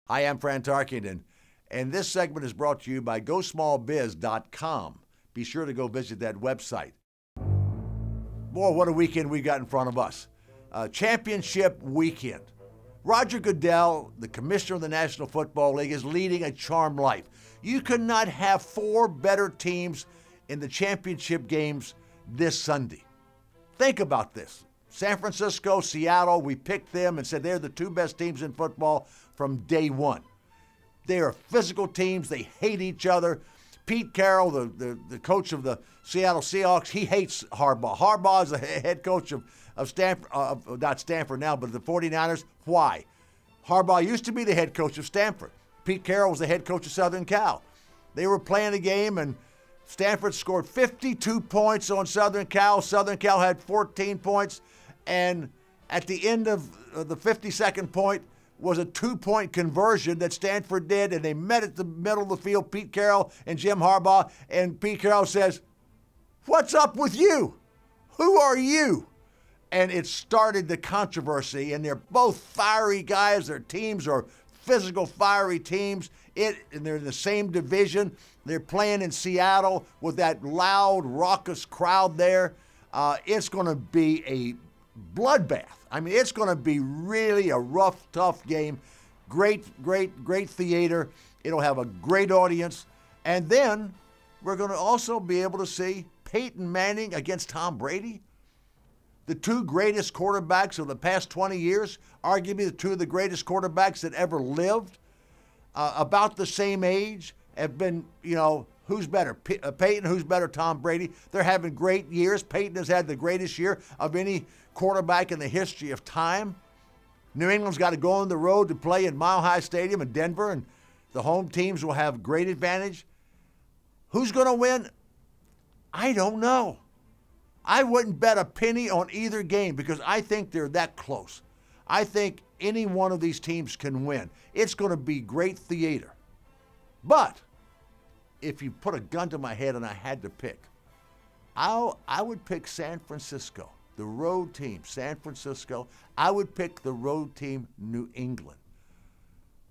I am Fran Tarkenton, and this segment is brought to you by GoSmallBiz.com. Be sure to go visit that website. Boy, what a weekend we got in front of us. Championship weekend. Roger Goodell, the commissioner of the National Football League, is leading a charmed life. You could not have four better teams in the championship games this Sunday. Think about this. San Francisco, Seattle, we picked them and said they're the two best teams in football from day one. They are physical teams. They hate each other. Pete Carroll, the coach of the Seattle Seahawks, he hates Harbaugh. Harbaugh is the head coach of Stanford, not Stanford now, but the 49ers. Why? Harbaugh used to be the head coach of Stanford. Pete Carroll was the head coach of Southern Cal. They were playing a game, and Stanford scored 52 points on Southern Cal. Southern Cal had 14 points, and at the end of the 52nd point was a two-point conversion that Stanford did, and they met at the middle of the field, Pete Carroll and Jim Harbaugh, and Pete Carroll says, "What's up with you? Who are you?" And it started the controversy, and they're both fiery guys. Their teams are physical, fiery teams, and they're in the same division. They're playing in Seattle with that loud, raucous crowd there. It's going to be a bloodbath. I mean, it's going to be really a rough, tough game. Great theater. It'll have a great audience. And then we're going to also be able to see Peyton Manning against Tom Brady. The two greatest quarterbacks of the past 20 years, arguably the two of the greatest quarterbacks that ever lived, about the same age, have been, who's better? Peyton, who's better? Tom Brady. They're having great years. Peyton has had the greatest year of any quarterback in the history of time. New England's got to go on the road to play in Mile High Stadium in Denver, and the home teams will have great advantage. Who's going to win? I don't know. I wouldn't bet a penny on either game because I think they're that close. I think any one of these teams can win. It's going to be great theater. But if you put a gun to my head and I had to pick, I would pick San Francisco, the road team, San Francisco. I would pick the road team, New England.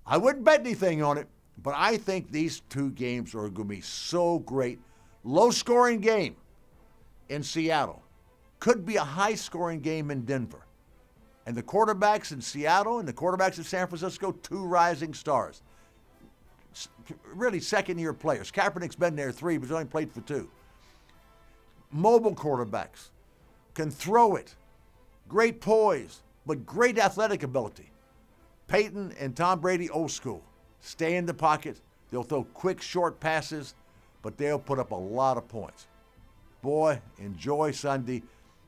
I wouldn't bet anything on it, but I think these two games are going to be so great. Low-scoring game in Seattle. Could be a high-scoring game in Denver. And the quarterbacks in Seattle and the quarterbacks in San Francisco, two rising stars. Really second-year players. Kaepernick's been there 3, but he's only played for 2. Mobile quarterbacks. Can throw it. Great poise, but great athletic ability. Peyton and Tom Brady, old school. Stay in the pocket. They'll throw quick, short passes, but they'll put up a lot of points. Boy, enjoy Sunday.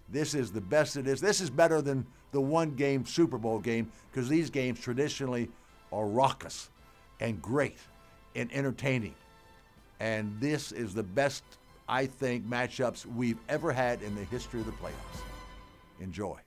This is the best it is. This is better than the one-game Super Bowl game because these games traditionally are raucous and great and entertaining. And this is the best, I think, matchups we've ever had in the history of the playoffs. Enjoy.